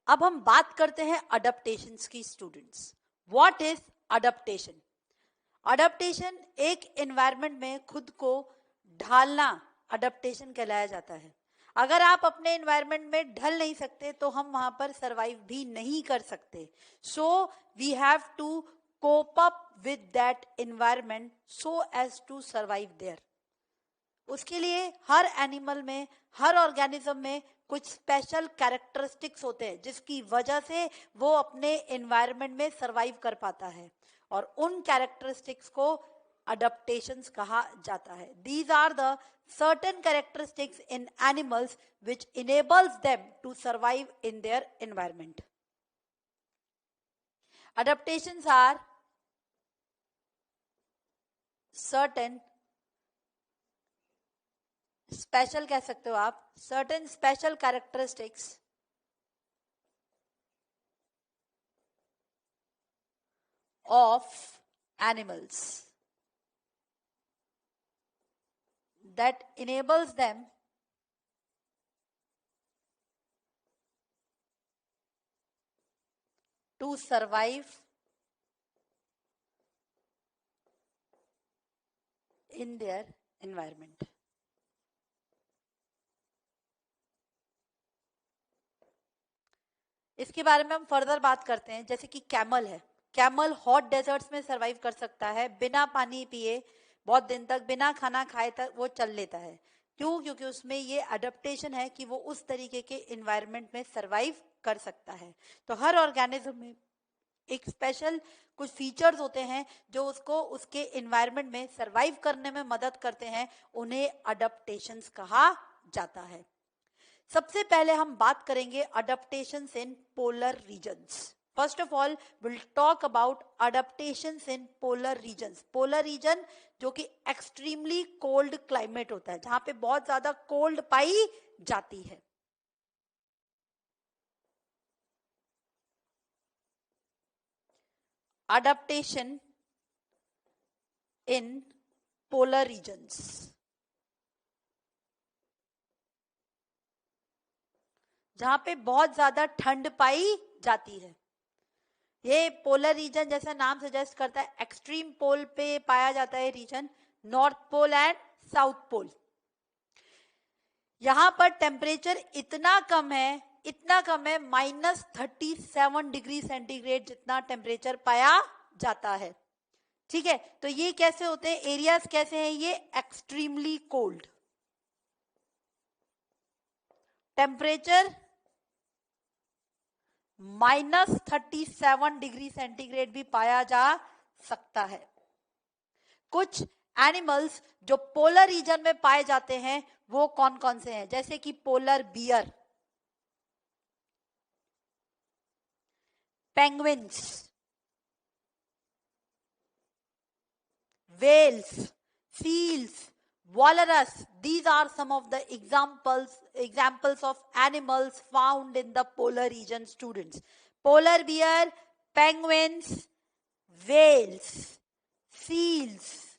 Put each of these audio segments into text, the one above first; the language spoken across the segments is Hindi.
अब हम बात करते हैं अडप्टेशंस की students. What is adaptation? Adaptation एक एनवायरनमेंट में खुद को ढालना अडप्टेशन कहलाया जाता है। अगर आप अपने एनवायरनमेंट में ढल नहीं सकते तो हम वहां पर सरवाइव भी नहीं कर सकते। So we have to cope up with that environment so as to survive there. उसके लिए हर एनिमल में, हर ऑर्गेनिज्म में कुछ स्पेशल कैरेक्टरिस्टिक्स होते हैं जिसकी वजह से वो अपने एनवायरनमेंट में सरवाइव कर पाता है, और उन कैरेक्टरिस्टिक्स को अडप्टेशंस कहा जाता है। These are the certain characteristics in animals which enables them to survive in their environment. Adaptations are certain special, कह सकते हो आप, certain special characteristics of animals that enables them to survive in their environment. इसके बारे में हम फर्दर बात करते हैं। जैसे कि कैमल है, कैमल हॉट डेजर्ट्स में सरवाइव कर सकता है, बिना पानी पिए बहुत दिन तक, बिना खाना खाए तक वो चल लेता है। क्यों? क्योंकि उसमें ये अडेप्टेशन है कि वो उस तरीके के एनवायरनमेंट में सरवाइव कर सकता है। तो हर ऑर्गेनिज्म में एक स्पेशल कुछ फीचर्स होते हैं जो उसको उसके एनवायरनमेंट में सरवाइव करने में मदद करते हैं, उन्हें अडेप्टेशंस कहा जाता है। सबसे पहले हम बात करेंगे adaptations in polar regions. First of all will talk about adaptations in polar regions. Polar region जो कि एक्सट्रीमली कोल्ड क्लाइमेट होता है, जहां पे बहुत ज्यादा कोल्ड पाई जाती है। अडेप्टेशन इन पोलर रीजन्स, जहां पे बहुत ज्यादा ठंड पाई जाती है। ये पोलर रीजन जैसा नाम सजेस्ट करता है, एक्सट्रीम पोल पे पाया जाता है region, north pole and south pole. यहां पर टेम्परेचर इतना कम है -37 डिग्री सेंटीग्रेड जितना टेम्परेचर पाया जाता है। ठीक है, तो ये कैसे होते हैं एरियाज, कैसे हैं ये? Extremely cold, temperature -37 degree centigrade भी पाया जा सकता है। कुछ एनिमल्स जो पोलर रीजन में पाए जाते हैं वो कौन कौन से हैं? जैसे कि polar bear, penguins, whales, seals, walrus. These are some of the examples of animals found in the polar region, students. Polar bear, penguins, whales, seals,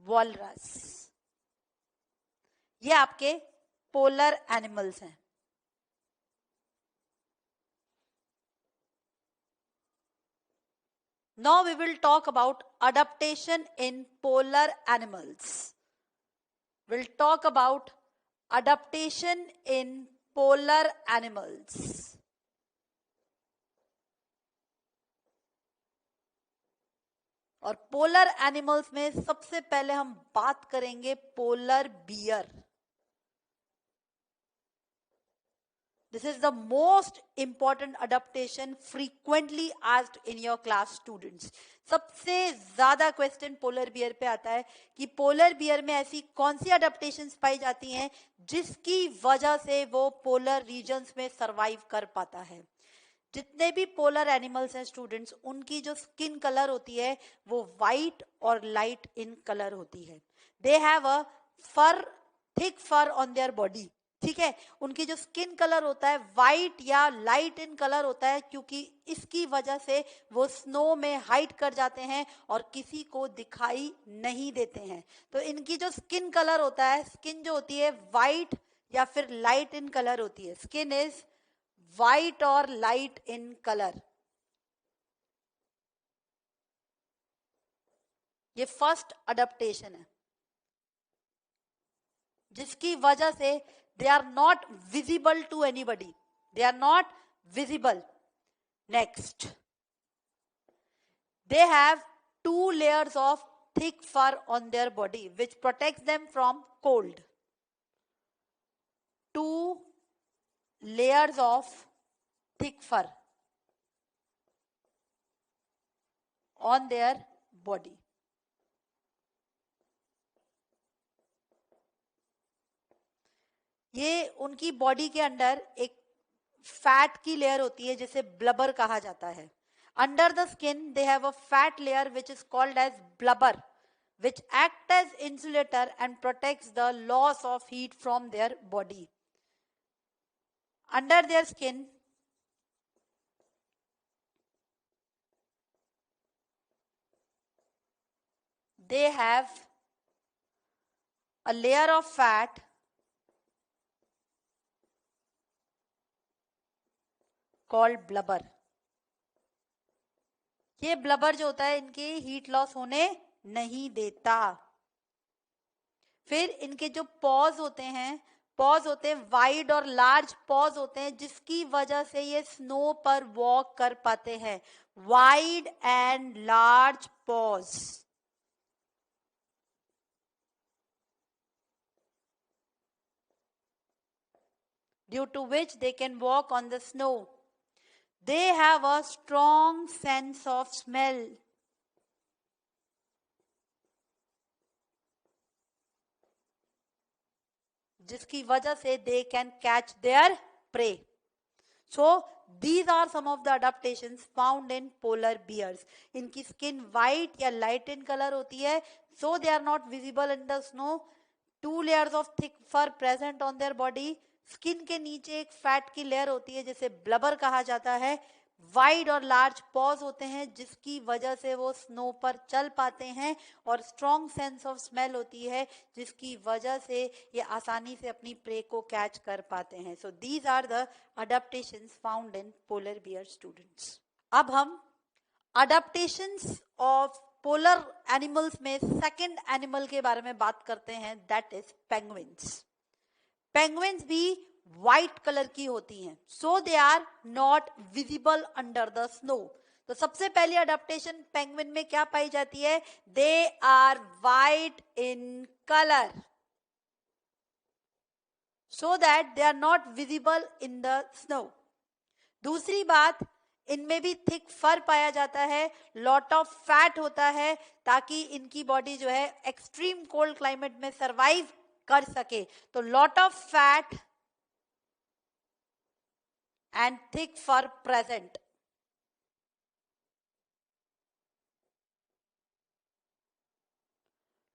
walrus. ये आपके पोलर एनिमल्स हैं। Now we will talk about adaptation in polar animals. We'll talk about adaptation in polar animals. और पोलर एनिमल्स में सबसे पहले हम बात करेंगे polar bear. This is the most important adaptation frequently asked in your class, students. सबसे ज्यादा क्वेश्चन पोलर बियर पे आता है कि पोलर बियर में ऐसी कौन सी अडेप्टेशंस पाई जाती हैं जिसकी वजह से वो पोलर रीजन्स में सरवाइव कर पाता है। जितने भी पोलर एनिमल्स हैं स्टूडेंट्स, उनकी जो स्किन कलर होती है वो वाइट और लाइट इन कलर होती है। They have a fur, thick fur on their body. ठीक है, उनकी जो स्किन कलर होता है वाइट या लाइट इन कलर होता है, क्योंकि इसकी वजह से वो स्नो में हाइड कर जाते हैं और किसी को दिखाई नहीं देते हैं। तो इनकी जो स्किन कलर होता है, स्किन जो होती है वाइट या फिर लाइट इन कलर होती है। स्किन इज white और light in color. ये फर्स्ट अडेप्टेशन है जिसकी वजह से they are not visible to anybody, they are not visible. Next, they have 2 layers of thick fur on their body which protects them from cold. 2 layers of thick fur on their body. ये उनकी बॉडी के अंदर एक फैट की लेयर होती है जिसे ब्लबर कहा जाता है. Under the skin, they have a fat layer which is called as blubber, which acts as insulator and protects the loss of heat from their body. Under their skin, they have a layer of fat called blubber. ये ब्लबर जो होता है इनके हीट लॉस होने नहीं देता. फिर इनके जो पॉज होते हैं वाइड और लार्ज पॉज होते हैं जिसकी वजह से ये स्नो पर वॉक कर पाते हैं. Wide and large paws. Due to which they can walk on the snow. They have a strong sense of smell. जिसकी वजह से they can catch their prey. So these are some of the adaptations found in polar bears. इनकी skin white या light in color होती है, so they are not visible in the snow. 2 layers of thick fur present on their body. Skin के नीचे एक फैट की लेयर होती है जिसे ब्लबर कहा जाता है. वाइड और लार्ज पॉज होते हैं जिसकी वजह से वो स्नो पर चल पाते हैं. और स्ट्रॉन्ग सेंस ऑफ स्मेल होती है जिसकी वजह से ये आसानी से अपनी प्रे को कैच कर पाते हैं. So these are the adaptations found in polar bear students. अब हम अडेप्टेशंस ऑफ पोलर एनिमल्स में सेकंड एनिमल के बारे में बात करते हैं, दैट इज पेंगुइन्स. पेंगुइन्स भी व्हाइट कलर की होती हैं, so they are not visible under the snow. तो सबसे पहली अडेप्टेशन पेंगुइन में क्या पाई जाती है? They are white in colour, so that they are not visible in the snow. दूसरी बात, इनमें भी थिक फर पाया जाता है, लॉट ऑफ फैट होता है ताकि इनकी बॉडी जो है एक्सट्रीम कोल्ड क्लाइमेट में सरवाइव कर सके. तो lot of fat and thick fur present.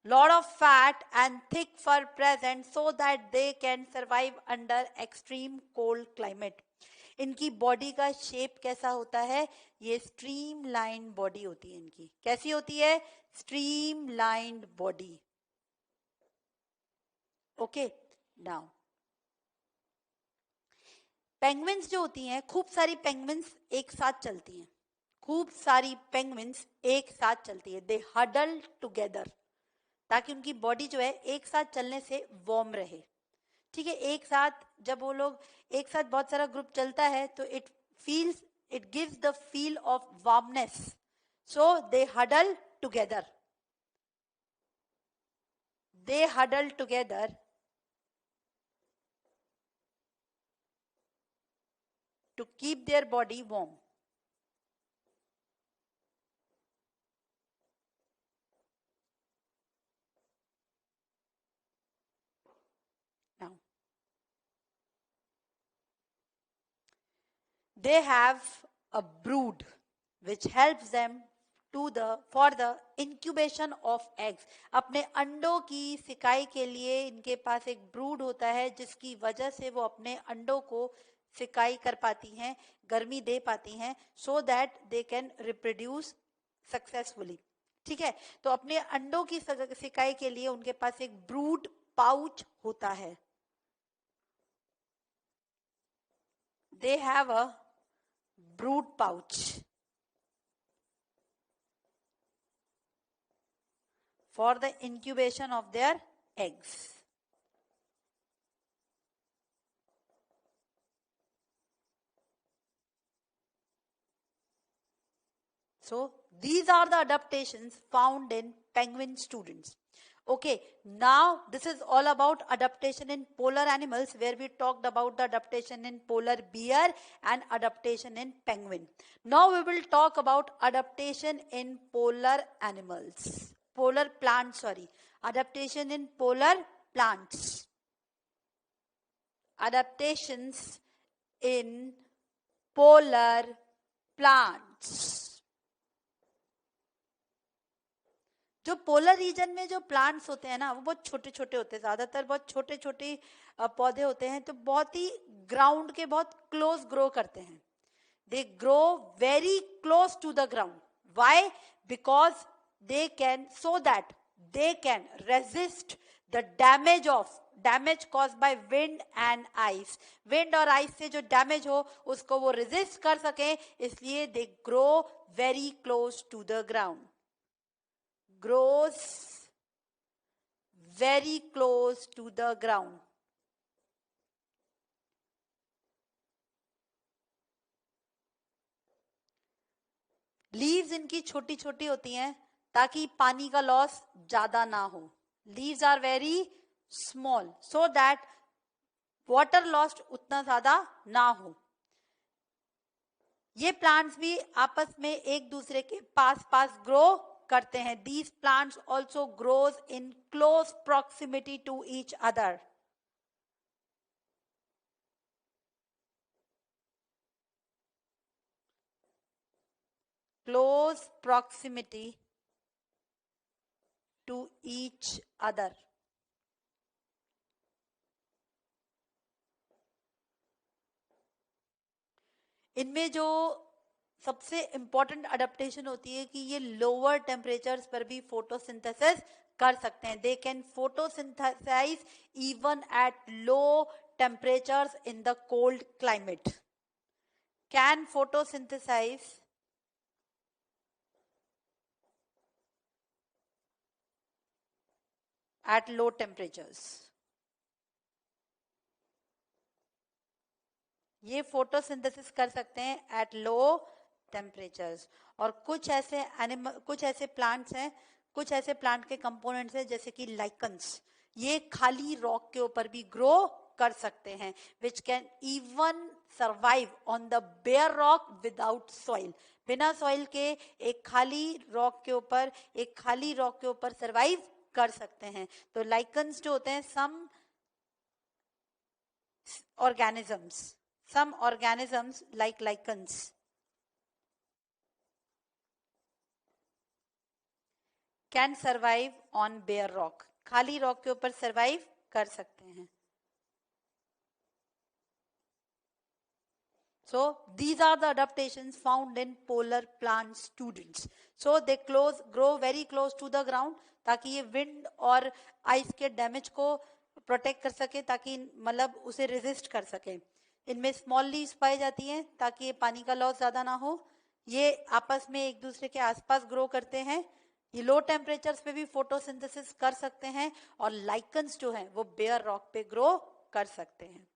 Lot of fat and thick fur present so that they can survive under extreme cold climate. इनकी बॉडी का शेप कैसा होता है? ये स्ट्रीम लाइन बॉडी होती है इनकी. कैसी होती है? Stream lined body. Okay, now penguins जो होती हैं, खूब सारी पेंगुइन्स एक साथ चलती हैं. खूब सारी पेंगुइन्स एक साथ चलती है. दे हडल टुगेदर ताकि उनकी बॉडी जो है एक साथ चलने से वार्म रहे. ठीक है, एक साथ जब वो लोग एक साथ बहुत सारा ग्रुप चलता है तो it gives the feel of warmness. So they huddle together. They huddle together to keep their body warm. Now, they have a brood which helps them for the incubation of eggs. अपने अंडों की सिकाई के लिए इनके पास एक ब्रूड होता है जिसकी वजह से वो अपने अंडों को सिकाई कर पाती हैं, गर्मी दे पाती हैं, so that they can reproduce successfully. ठीक है, तो अपने अंडों की सिकाई के लिए उनके पास एक ब्रूड पाउच होता है. they have a brood pouch for the incubation of their eggs. So these are the adaptations found in penguin students. Okay, now this is all about adaptation in polar animals, where we talked about the adaptation in polar bear and adaptation in penguin. Now we will talk about adaptation in polar animals. Polar plants, sorry. Adaptation in polar plants. Adaptations in polar plants. जो पोलर रीजन में जो प्लांट्स होते हैं ना, वो बहुत छोटे छोटे होते हैं, ज्यादातर बहुत छोटे छोटे पौधे होते हैं, तो बहुत ही ग्राउंड के बहुत क्लोज ग्रो करते हैं. They grow very close to the ground. Why? Because they can, so that they can resist the damage cause by wind and ice. Wind और आइस से जो डैमेज हो उसको वो रेजिस्ट कर सके, इसलिए they grow very close to the ground. Grows very close to the ground. Leaves इनकी छोटी छोटी होती हैं ताकि पानी का लॉस ज्यादा ना हो. Leaves are very small so that water loss उतना ज्यादा ना हो. ये प्लांट्स भी आपस में एक दूसरे के पास पास ग्रो करते हैं. These plants also grows in close proximity to each other. Close proximity to each other. इनमें जो सबसे इंपॉर्टेंट अडेप्टेशन होती है कि ये लोअर टेम्परेचर्स पर भी फोटोसिंथेसिस कर सकते हैं. They can photosynthesise even at low temperatures in the cold climate. Can photosynthesise at low temperatures. ये फोटोसिंथेसिस कर सकते हैं एट लो टेम्परेचर्स. और कुछ ऐसे प्लांट्स हैं, कुछ ऐसे प्लांट के कंपोनेंट्स हैं जैसे कि लाइकन्स. ये खाली रॉक के ऊपर भी ग्रो कर सकते हैं, which can even survive on the bare rock without soil. बिना सॉइल के एक खाली रॉक के ऊपर सर्वाइव कर सकते हैं. तो लाइकन्स जो होते हैं, some organisms like lichens can survive on bare rock. खाली रॉक के ऊपर सर्वाइव कर सकते हैं. So these are the adaptations found in polar plant students. So they grow very close to the ground ताकि ये विंड और आइस के डैमेज को प्रोटेक्ट कर सके, ताकि मतलब उसे रेजिस्ट कर सके. इनमें स्मॉल लीव्स पाई जाती हैं ताकि ये पानी का लॉस ज्यादा ना हो. ये आपस में एक दूसरे के आसपास ग्रो करते हैं. ये लो टेम्परेचर्स पे भी फोटोसिंथेसिस कर सकते हैं. और लाइकन्स जो हैं वो बेयर रॉक पे ग्रो कर सकते हैं.